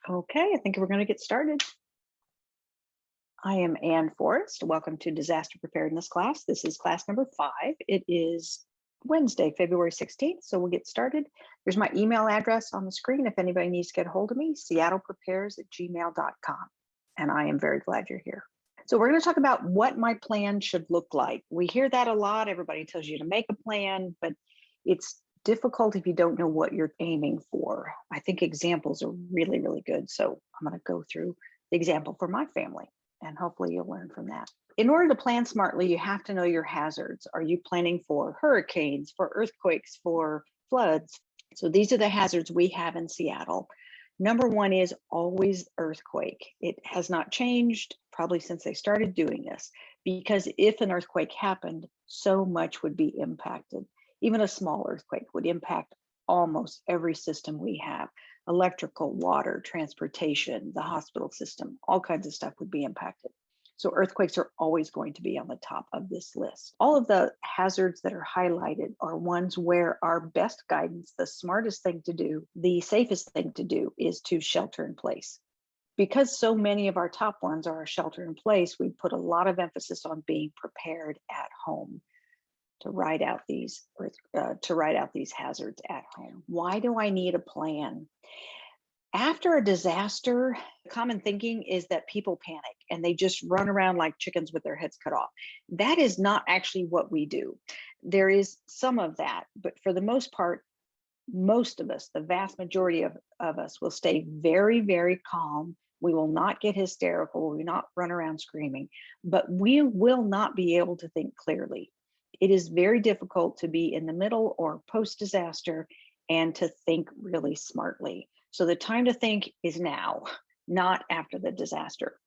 Okay, I think we're going to get started. I am Ann Forrest. Welcome to Disaster Preparedness class. This is class number 5. It is Wednesday, February 16th, so we'll get started. There's my email address on the screen if anybody needs to get a hold of me, seattleprepares@gmail.com. And I am very glad you're here. So we're going to talk about what my plan should look like. We hear that a lot. Everybody tells you to make a plan, but it's difficult if you don't know what you're aiming for. I think examples are really, really good. So I'm going to go through the example for my family, and hopefully you'll learn from that. In order to plan smartly, you have to know your hazards. Are you planning for hurricanes, for earthquakes, for floods? So these are the hazards we have in Seattle. Number one is always earthquake. It has not changed probably since they started doing this, because if an earthquake happened, so much would be impacted. Even a small earthquake would impact almost every system we have. Electrical, water, transportation, the hospital system, all kinds of stuff would be impacted. So earthquakes are always going to be on the top of this list. All of the hazards that are highlighted are ones where our best guidance, the smartest thing to do, the safest thing to do is to shelter in place. Because so many of our top ones are a shelter in place, we put a lot of emphasis on being prepared at home to ride out these hazards at home. Why do I need a plan? After a disaster, common thinking is that people panic and they just run around like chickens with their heads cut off. That is not actually what we do. There is some of that, but for the most part, most of us, the vast majority of us, will stay very, very calm. We will not get hysterical. We will not run around screaming, but we will not be able to think clearly. It is very difficult to be in the middle or post-disaster and to think really smartly. So the time to think is now, not after the disaster.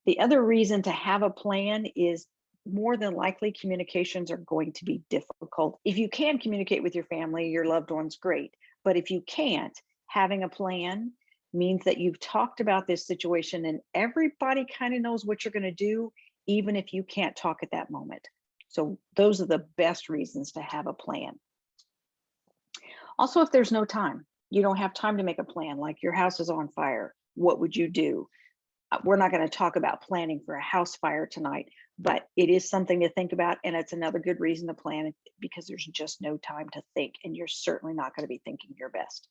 The other reason to have a plan is more than likely communications are going to be difficult. If you can communicate with your family, your loved ones, great. But if you can't, having a plan means that you've talked about this situation and everybody kind of knows what you're going to do, even if you can't talk at that moment. So those are the best reasons to have a plan. Also, if there's no time, you don't have time to make a plan, like your house is on fire, what would you do? We're not going to talk about planning for a house fire tonight, but it is something to think about, and it's another good reason to plan, because there's just no time to think, and you're certainly not going to be thinking your best.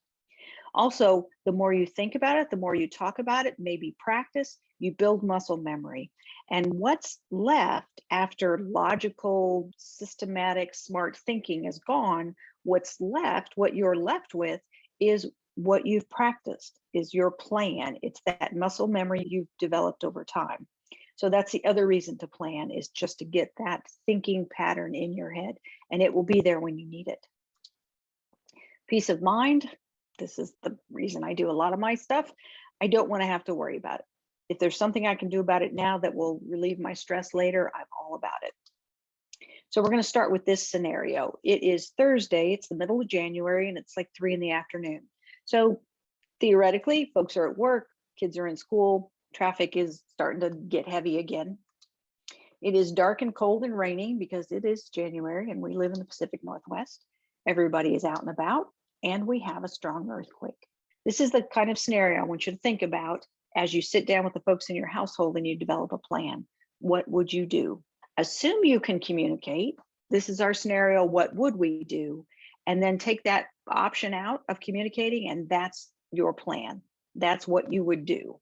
Also, the more you think about it, the more you talk about it, maybe practice, you build muscle memory. And what's left after logical, systematic, smart thinking is gone, what's left, what you're left with, is what you've practiced, is your plan. It's that muscle memory you've developed over time. So that's the other reason to plan, is just to get that thinking pattern in your head, and it will be there when you need it. Peace of mind. This is the reason I do a lot of my stuff. I don't want to have to worry about it. If there's something I can do about it now that will relieve my stress later, I'm all about it. So we're going to start with this scenario. It is Thursday, it's the middle of January, and it's like 3 p.m. So theoretically, folks are at work, kids are in school, traffic is starting to get heavy again. It is dark and cold and raining because it is January and we live in the Pacific Northwest. Everybody is out and about, and we have a strong earthquake. This is the kind of scenario I want you to think about as you sit down with the folks in your household and you develop a plan. What would you do? Assume you can communicate. This is our scenario. What would we do? And then take that option out of communicating, and that's your plan. That's what you would do,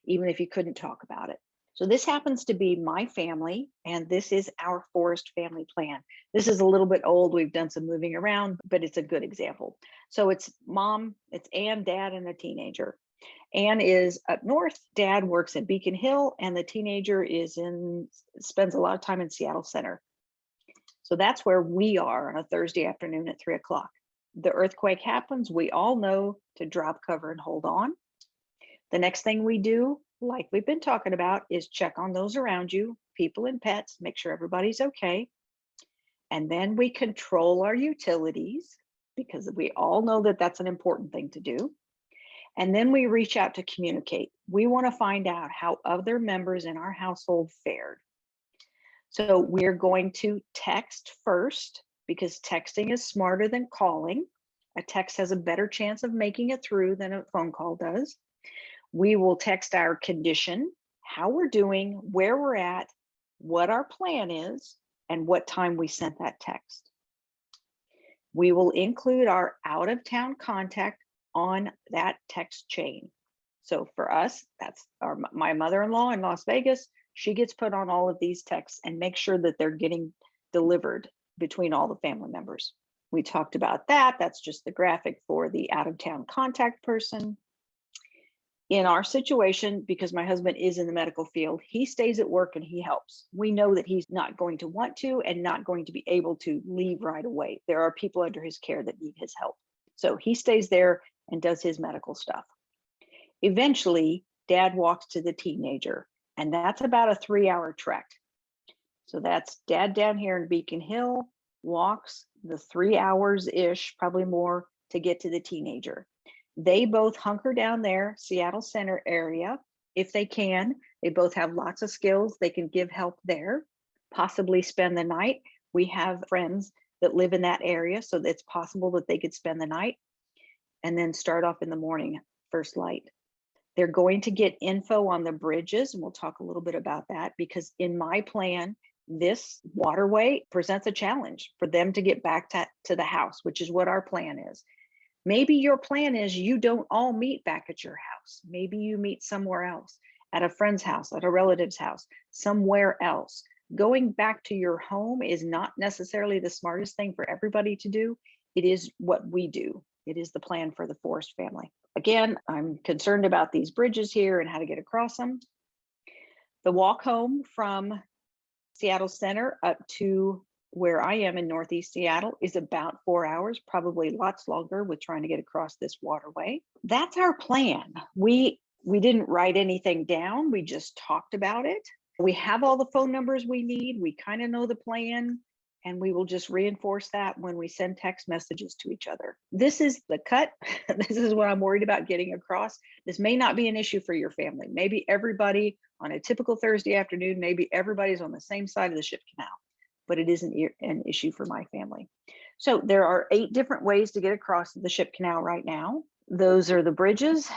even if you couldn't talk about it. So this happens to be my family, and this is our Forrest family plan. This is a little bit old. We've done some moving around, but it's a good example. So it's mom, it's Ann, dad, and a teenager. Ann is up north, dad works in Beacon Hill, and the teenager spends a lot of time in Seattle Center. So that's where we are on a Thursday afternoon at 3 o'clock. The earthquake happens. We all know to drop cover and hold on. The next thing we do, like we've been talking about, is check on those around you, people and pets, make sure everybody's okay. And then we control our utilities, because we all know that that's an important thing to do. And then we reach out to communicate. We want to find out how other members in our household fared. So we're going to text first, because texting is smarter than calling. A text has a better chance of making it through than a phone call does. We will text our condition, how we're doing, where we're at, what our plan is, and what time we sent that text. We will include our out-of-town contact on that text chain. So for us, that's my mother-in-law in Las Vegas. She gets put on all of these texts and make sure that they're getting delivered between all the family members. We talked about that. That's just the graphic for the out-of-town contact person. In our situation, because my husband is in the medical field, he stays at work and he helps. We know that he's not going to want to and not going to be able to leave right away. There are people under his care that need his help. So he stays there and does his medical stuff. Eventually, Dad walks to the teenager, and that's about a 3-hour trek. So that's Dad down here in Beacon Hill, walks the 3 hours-ish, probably more, to get to the teenager. They both hunker down there, Seattle Center area, if they can. They both have lots of skills. They can give help there, possibly spend the night. We have friends that live in that area, so it's possible that they could spend the night and then start off in the morning, first light. They're going to get info on the bridges, and we'll talk a little bit about that, because in my plan, this waterway presents a challenge for them to get back to the house, which is what our plan is. Maybe your plan is you don't all meet back at your house. Maybe you meet somewhere else, at a friend's house, at a relative's house, somewhere else. Going back to your home is not necessarily the smartest thing for everybody to do. It is what we do. It is the plan for the Forrest family. Again, I'm concerned about these bridges here and how to get across them. The walk home from Seattle Center up to where I am in Northeast Seattle is about 4 hours, probably lots longer with trying to get across this waterway. That's our plan. We didn't write anything down. We just talked about it. We have all the phone numbers we need. We kind of know the plan, and we will just reinforce that when we send text messages to each other. This is the cut. This is what I'm worried about getting across. This may not be an issue for your family. Maybe everybody on a typical Thursday afternoon, maybe everybody's on the same side of the ship canal, but it isn't an issue for my family. So there are 8 different ways to get across the ship canal right now. Those are the bridges.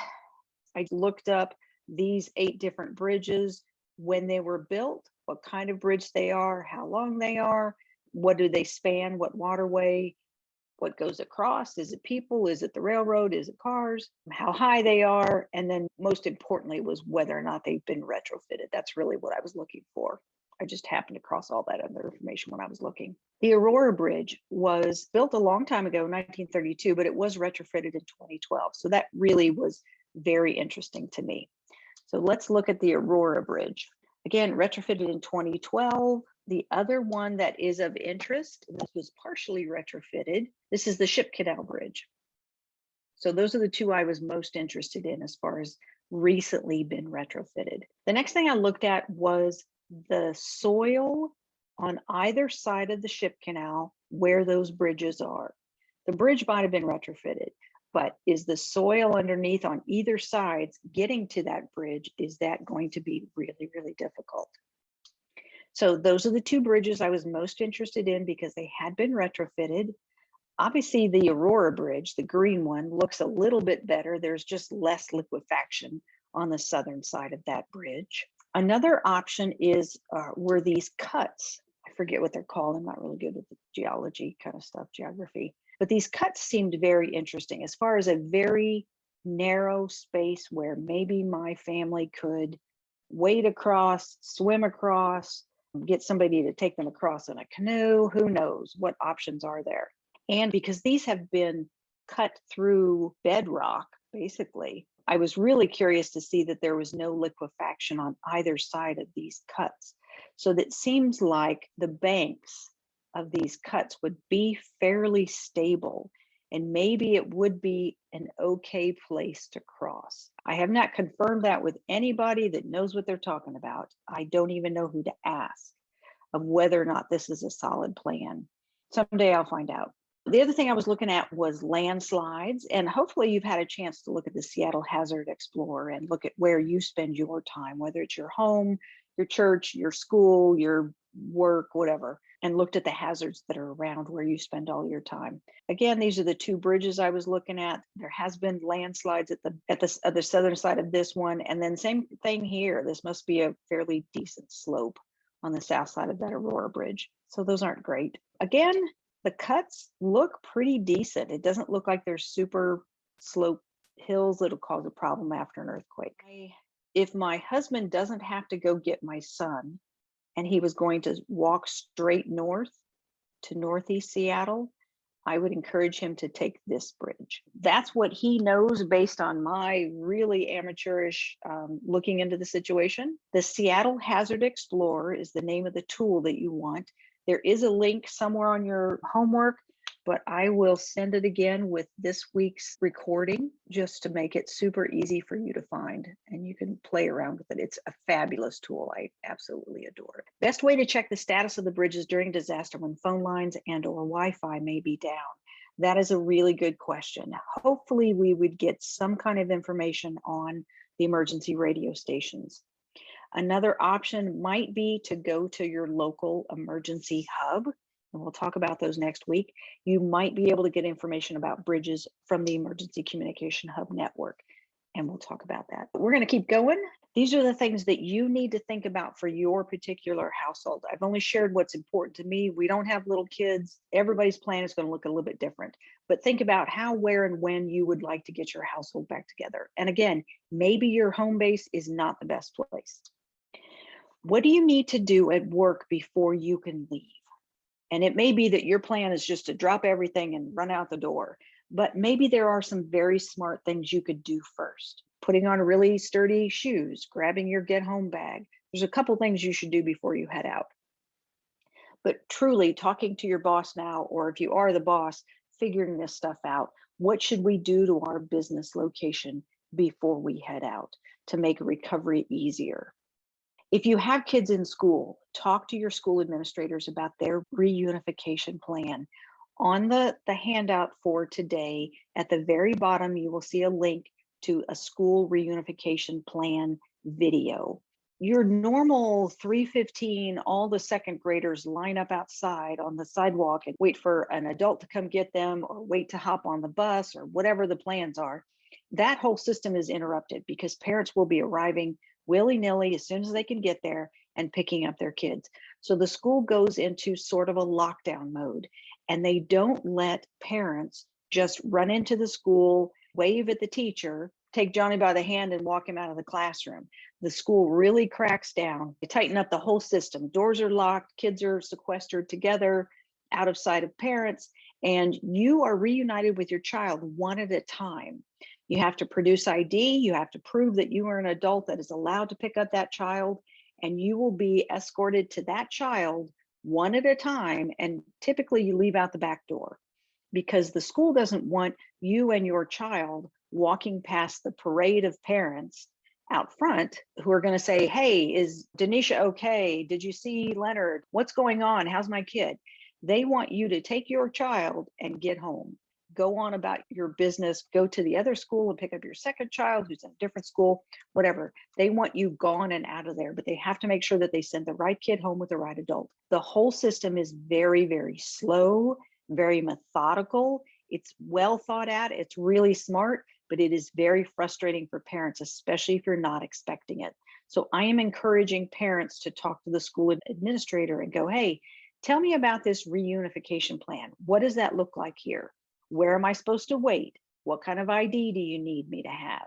I looked up these 8 different bridges, when they were built, what kind of bridge they are, how long they are, what do they span, what waterway, what goes across, is it people, is it the railroad, is it cars, how high they are, and then most importantly was whether or not they've been retrofitted. That's really what I was looking for. I just happened across all that other information when I was looking. The Aurora Bridge was built a long time ago, 1932, but it was retrofitted in 2012. So that really was very interesting to me. So let's look at the Aurora Bridge. Again, retrofitted in 2012. The other one that is of interest, this was partially retrofitted. This is the Ship Canal Bridge. So those are the 2 I was most interested in as far as recently been retrofitted. The next thing I looked at was the soil on either side of the ship canal where those bridges are. The bridge might have been retrofitted, but is the soil underneath on either side getting to that bridge, is that going to be really, really difficult? So those are the 2 bridges I was most interested in because they had been retrofitted. Obviously the Aurora Bridge, the green one, looks a little bit better. There's just less liquefaction on the southern side of that bridge. Another option is were these cuts. I forget what they're called. I'm not really good with the geology kind of stuff, geography. But these cuts seemed very interesting as far as a very narrow space where maybe my family could wade across, swim across, get somebody to take them across in a canoe. Who knows what options are there? And because these have been cut through bedrock, basically, I was really curious to see that there was no liquefaction on either side of these cuts. So that seems like the banks of these cuts would be fairly stable, and maybe it would be an okay place to cross. I have not confirmed that with anybody that knows what they're talking about. I don't even know who to ask of whether or not this is a solid plan. Someday I'll find out. The other thing I was looking at was landslides, and hopefully you've had a chance to look at the Seattle Hazard Explorer and look at where you spend your time, whether it's your home, your church, your school, your work, whatever. and looked at the hazards that are around where you spend all your time. Again, these are the two bridges I was looking at. There has been landslides at the other southern side of this one, and then same thing here. This must be a fairly decent slope on the south side of that Aurora Bridge. So those aren't great. Again, the cuts look pretty decent. It doesn't look like there's super slope hills that'll cause a problem after an earthquake. If my husband doesn't have to go get my son, and he was going to walk straight north to Northeast Seattle, I would encourage him to take this bridge. That's what he knows based on my really amateurish looking into the situation. The Seattle Hazard Explorer is the name of the tool that you want. There is a link somewhere on your homework, but I will send it again with this week's recording just to make it super easy for you to find, and you can play around with it. It's a fabulous tool. I absolutely adore it. Best way to check the status of the bridges during disaster when phone lines and or Wi-Fi may be down. That is a really good question. Hopefully we would get some kind of information on the emergency radio stations. Another option might be to go to your local emergency hub, and we'll talk about those next week. You might be able to get information about bridges from the Emergency Communication Hub network, and we'll talk about that. But we're going to keep going. These are the things that you need to think about for your particular household. I've only shared what's important to me. We don't have little kids. Everybody's plan is going to look a little bit different, but think about how, where, and when you would like to get your household back together. And again, maybe your home base is not the best place. What do you need to do at work before you can leave? And it may be that your plan is just to drop everything and run out the door, but maybe there are some very smart things you could do first. Putting on really sturdy shoes, grabbing your get home bag. There's a couple things you should do before you head out. But truly talking to your boss now, or if you are the boss, figuring this stuff out. What should we do to our business location before we head out to make recovery easier? If you have kids in school, talk to your school administrators about their reunification plan. On the handout for today, at the very bottom, you will see a link to a school reunification plan video. Your normal 3:15, all the second graders line up outside on the sidewalk and wait for an adult to come get them, or wait to hop on the bus, or whatever the plans are. That whole system is interrupted because parents will be arriving willy-nilly as soon as they can get there and picking up their kids. So the school goes into sort of a lockdown mode, and they don't let parents just run into the school, wave at the teacher, take Johnny by the hand and walk him out of the classroom. The school really cracks down. They tighten up the whole system. Doors are locked, kids are sequestered together, out of sight of parents, and you are reunited with your child one at a time. You have to produce ID, you have to prove that you are an adult that is allowed to pick up that child, and you will be escorted to that child one at a time, and typically you leave out the back door because the school doesn't want you and your child walking past the parade of parents out front who are going to say, hey, is Denisha okay? Did you see Leonard? What's going on? How's my kid? They want you to take your child and get home. Go on about your business, go to the other school and pick up your second child who's in a different school, whatever. They want you gone and out of there, but they have to make sure that they send the right kid home with the right adult. The whole system is very, very slow, very methodical. It's well thought out. It's really smart, but it is very frustrating for parents, especially if you're not expecting it. So I am encouraging parents to talk to the school administrator and go, hey, tell me about this reunification plan. What does that look like here? Where am I supposed to wait? What kind of ID do you need me to have?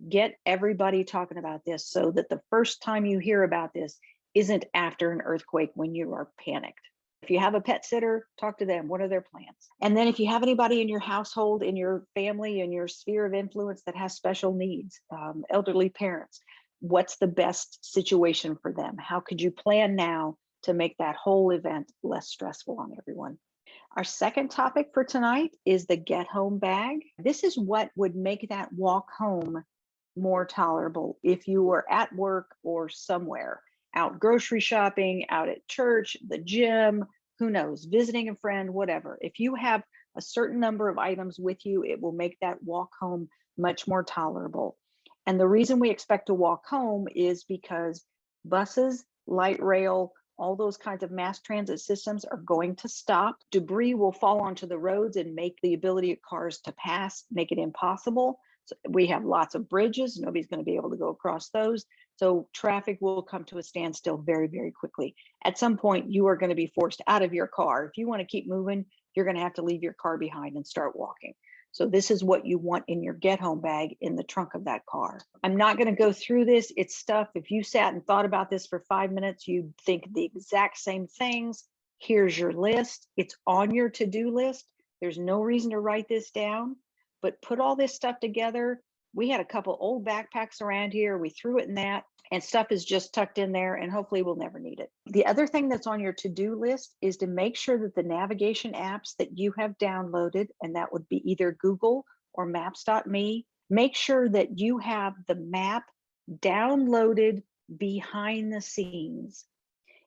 Get everybody talking about this so that the first time you hear about this isn't after an earthquake when you are panicked. If you have a pet sitter, talk to them. What are their plans? And then if you have anybody in your household, in your family, in your sphere of influence that has special needs, elderly parents, what's the best situation for them? How could you plan now to make that whole event less stressful on everyone? Our second topic for tonight is the get home bag. This is what would make that walk home more tolerable if you were at work or somewhere, out grocery shopping, out at church, the gym, who knows, visiting a friend, whatever. If you have a certain number of items with you, it will make that walk home much more tolerable. And the reason we expect to walk home is because buses, light rail, all those kinds of mass transit systems are going to stop. Debris will fall onto the roads and make the ability of cars to pass, make it impossible. So we have lots of bridges. Nobody's going to be able to go across those. So traffic will come to a standstill very, very quickly. At some point, you are going to be forced out of your car. If you want to keep moving, you're going to have to leave your car behind and start walking. So this is what you want in your get home bag in the trunk of that car. I'm not going to go through this. It's stuff. If you sat and thought about this for 5 minutes, you'd think the exact same things. Here's your list. It's on your to-do list. There's no reason to write this down, but put all this stuff together. We had a couple old backpacks around here. We threw it in that, and stuff is just tucked in there, and hopefully we'll never need it. The other thing that's on your to-do list is to make sure that the navigation apps that you have downloaded, and that would be either Google or Maps.me, make sure that you have the map downloaded behind the scenes.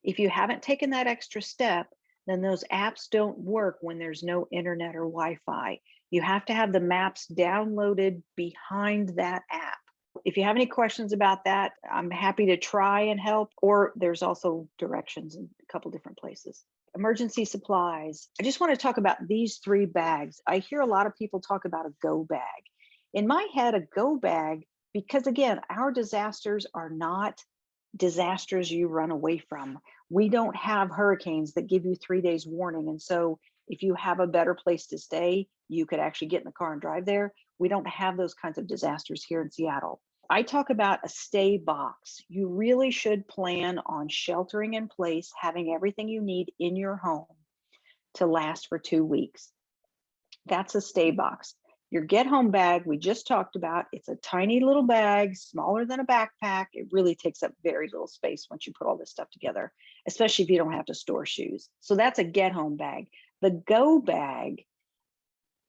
If you haven't taken that extra step, then those apps don't work when there's no internet or Wi-Fi. You have to have the maps downloaded behind that app. If you have any questions about that, I'm happy to try and help, or there's also directions in a couple different places. Emergency supplies. I just want to talk about these 3 bags. I hear a lot of people talk about a go bag. In my head, a go bag, because again, our disasters are not disasters you run away from. We don't have hurricanes that give you 3 days warning. And so if you have a better place to stay, you could actually get in the car and drive there. We don't have those kinds of disasters here in Seattle. I talk about a stay box. You really should plan on sheltering in place, having everything you need in your home to last for 2 weeks. That's a stay box. Your get home bag, we just talked about, it's a tiny little bag, smaller than a backpack. It really takes up very little space once you put all this stuff together, especially if you don't have to store shoes. So that's a get home bag. The go bag,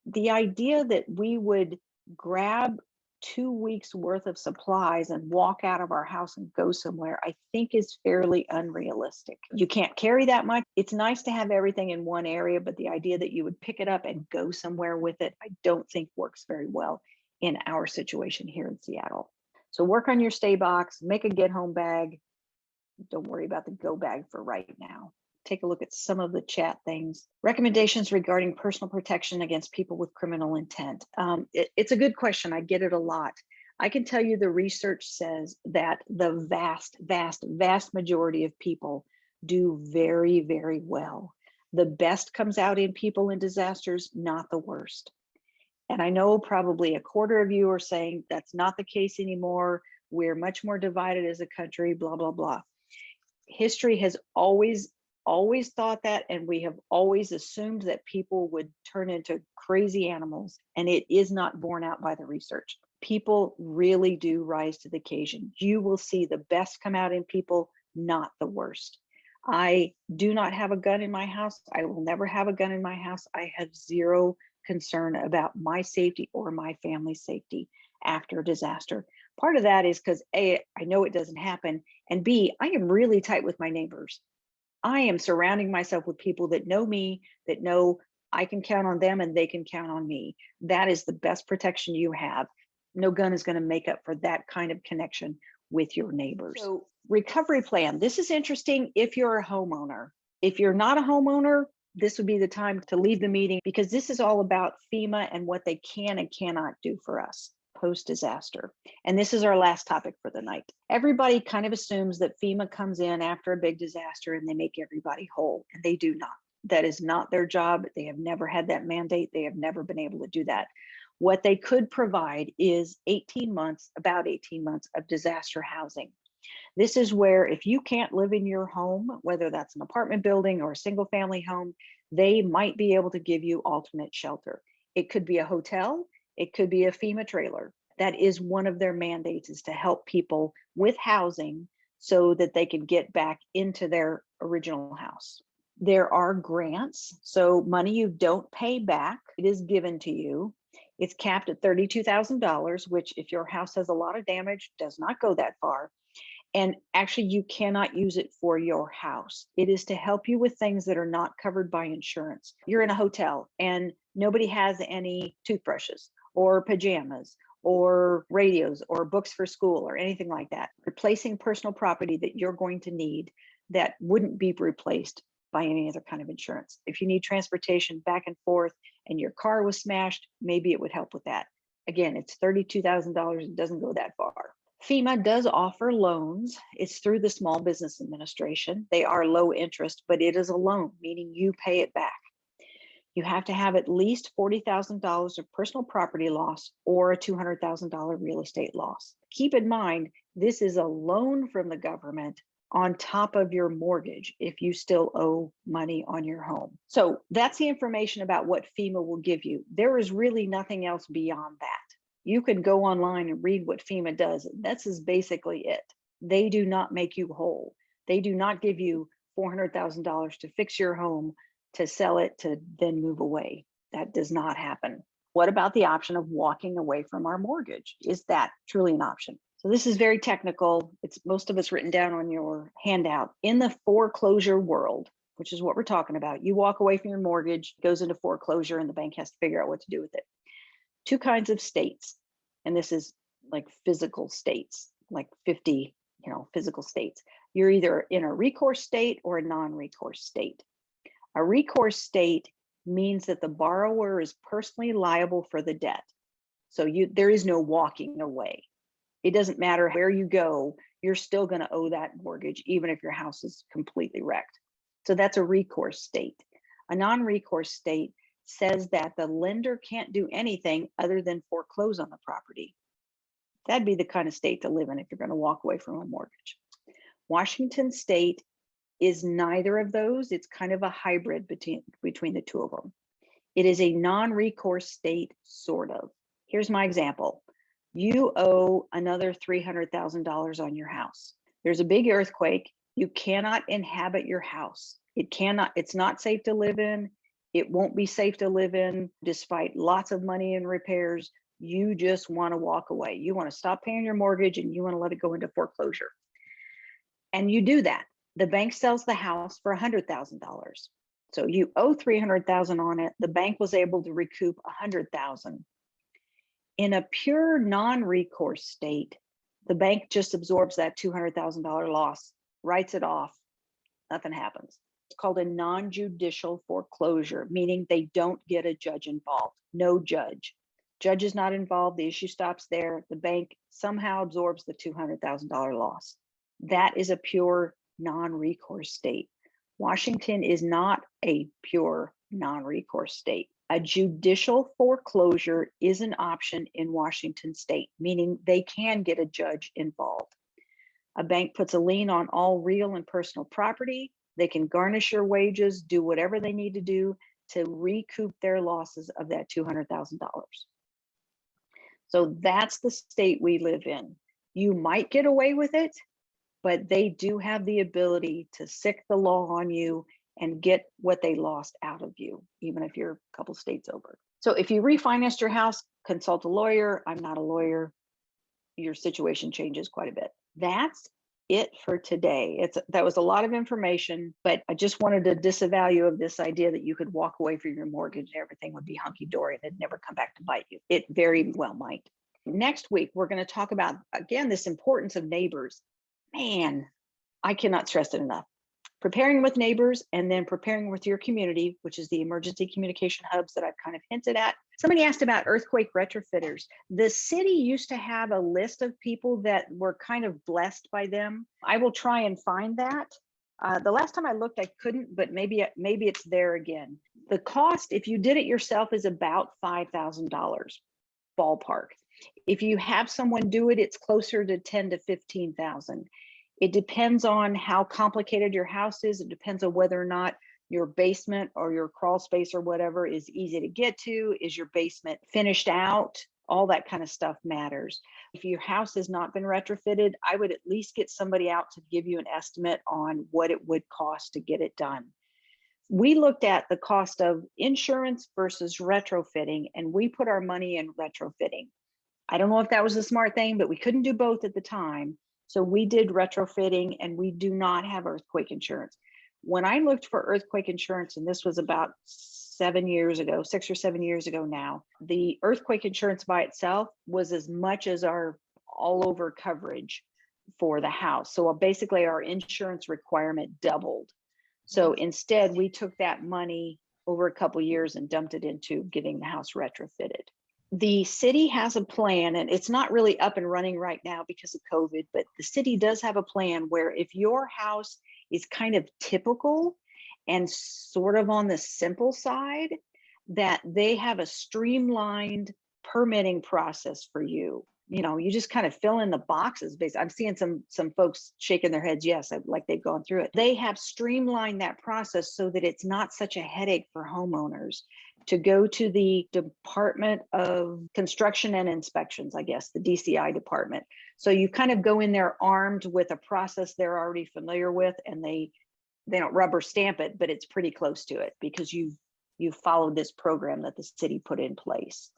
the idea that we would grab 2 weeks worth of supplies and walk out of our house and go somewhere, I think is fairly unrealistic. You can't carry that much. It's nice to have everything in one area, but the idea that you would pick it up and go somewhere with it, I don't think works very well in our situation here in Seattle. So work on your stay box, make a get home bag. Don't worry about the go bag for right now. Take a look at some of the chat things. Recommendations regarding personal protection against people with criminal intent. It's a good question. I get it a lot. I can tell you the research says that the vast majority of people do very, very well. The best comes out in people in disasters, not the worst. And I know probably a quarter of you are saying that's not the case anymore. We're much more divided as a country, blah, blah, blah. History has always thought that, and we have always assumed that people would turn into crazy animals, and it is not borne out by the research. People really do rise to the occasion. You will see the best come out in people, not the worst. I do not have a gun in my house. I will never have a gun in my house. I have zero concern about my safety or my family's safety after a disaster. Part of that is because A, I know it doesn't happen, and B, I am really tight with my neighbors. I am surrounding myself with people that know me, that know I can count on them and they can count on me. That is the best protection you have. No gun is going to make up for that kind of connection with your neighbors. So recovery plan. This is interesting if you're a homeowner. If you're not a homeowner, this would be the time to leave the meeting, because this is all about FEMA and what they can and cannot do for us post-disaster. And this is our last topic for the night. Everybody kind of assumes that FEMA comes in after a big disaster and they make everybody whole, and they do not. That is not their job. They have never had that mandate. They have never been able to do that. What they could provide is about 18 months of disaster housing. This is where if you can't live in your home, whether that's an apartment building or a single family home, they might be able to give you alternate shelter. It could be a hotel. It could be a FEMA trailer. That is one of their mandates, is to help people with housing so that they can get back into their original house. There are grants, so money you don't pay back, it is given to you. It's capped at $32,000, which if your house has a lot of damage, does not go that far. And actually, you cannot use it for your house. It is to help you with things that are not covered by insurance. You're in a hotel and nobody has any toothbrushes or pajamas or radios or books for school or anything like that. Replacing personal property that you're going to need that wouldn't be replaced by any other kind of insurance. If you need transportation back and forth and your car was smashed, maybe it would help with that. Again, it's $32,000. It doesn't go that far. FEMA does offer loans. It's through the Small Business Administration. They are low interest, but it is a loan, meaning you pay it back. You have to have at least $40,000 of personal property loss or a $200,000 real estate loss. Keep in mind, this is a loan from the government on top of your mortgage if you still owe money on your home. So that's the information about what FEMA will give you. There is really nothing else beyond that. You can go online and read what FEMA does. This is basically it. They do not make you whole. They do not give you $400,000 to fix your home, to sell it, to then move away. That does not happen. What about the option of walking away from our mortgage? Is that truly an option? So this is very technical. It's most of it's written down on your handout. In the foreclosure world, which is what we're talking about, you walk away from your mortgage, it goes into foreclosure, and the bank has to figure out what to do with it. Two kinds of states, and this is like physical states, like 50, physical states. You're either in a recourse state or a non-recourse state. A recourse state means that the borrower is personally liable for the debt. So there is no walking away. It doesn't matter where you go, you're still going to owe that mortgage, even if your house is completely wrecked. So that's a recourse state. A non-recourse state says that the lender can't do anything other than foreclose on the property. That'd be the kind of state to live in if you're going to walk away from a mortgage. Washington State is neither of those. It's kind of a hybrid between the two of them. It is a non-recourse state, sort of. Here's my example. You owe another $300,000 on your house. There's a big earthquake. You cannot inhabit your house. It's not safe to live in. It won't be safe to live in despite lots of money in repairs. You just want to walk away. You want to stop paying your mortgage and you want to let it go into foreclosure. And you do that. The bank sells the house for $100,000. So you owe $300,000 on it. The bank was able to recoup $100,000. In a pure non-recourse state, the bank just absorbs that $200,000 loss, writes it off, nothing happens. It's called a non-judicial foreclosure, meaning they don't get a judge involved, no judge. Judge is not involved, the issue stops there. The bank somehow absorbs the $200,000 loss. That is a pure non-recourse state. Washington is not a pure non-recourse state. A judicial foreclosure is an option in Washington State, meaning they can get a judge involved. A bank puts a lien on all real and personal property. They can garnish your wages, do whatever they need to do to recoup their losses of that $200,000. So that's the state we live in. You might get away with it, but they do have the ability to sick the law on you and get what they lost out of you, even if you're a couple states over. So if you refinanced your house, consult a lawyer. I'm not a lawyer. Your situation changes quite a bit. That's it for today. That was a lot of information, but I just wanted to disavow you of this idea that you could walk away from your mortgage and everything would be hunky-dory and it'd never come back to bite you. It very well might. Next week, we're going to talk about, again, this importance of neighbors. Man, I cannot stress it enough. Preparing with neighbors and then preparing with your community, which is the emergency communication hubs that I've kind of hinted at. Somebody asked about earthquake retrofitters. The city used to have a list of people that were kind of blessed by them. I will try and find that. The last time I looked, I couldn't, but maybe it's there again. The cost, if you did it yourself, is about $5,000 ballpark. If you have someone do it, it's closer to $10,000 to $15,000. It depends on how complicated your house is. It depends on whether or not your basement or your crawl space or whatever is easy to get to. Is your basement finished out? All that kind of stuff matters. If your house has not been retrofitted, I would at least get somebody out to give you an estimate on what it would cost to get it done. We looked at the cost of insurance versus retrofitting, and we put our money in retrofitting. I don't know if that was a smart thing, but we couldn't do both at the time. So we did retrofitting, and we do not have earthquake insurance. When I looked for earthquake insurance, and this was about 7 years ago, 6 or 7 years ago now, the earthquake insurance by itself was as much as our all over coverage. for the house. So basically our insurance requirement doubled. So instead we took that money over a couple years and dumped it into getting the house retrofitted. The city has a plan, and it's not really up and running right now because of COVID, but the city does have a plan where if your house is kind of typical and sort of on the simple side, that they have a streamlined permitting process for you. You know, you just kind of fill in the boxes. Basically, I'm seeing some folks shaking their heads, yes, like they've gone through it. They have streamlined that process so that it's not such a headache for homeowners to go to the Department of Construction and Inspections, I guess, the DCI department. So you kind of go in there armed with a process they're already familiar with, and they don't rubber stamp it, but it's pretty close to it because you've followed this program that the city put in place.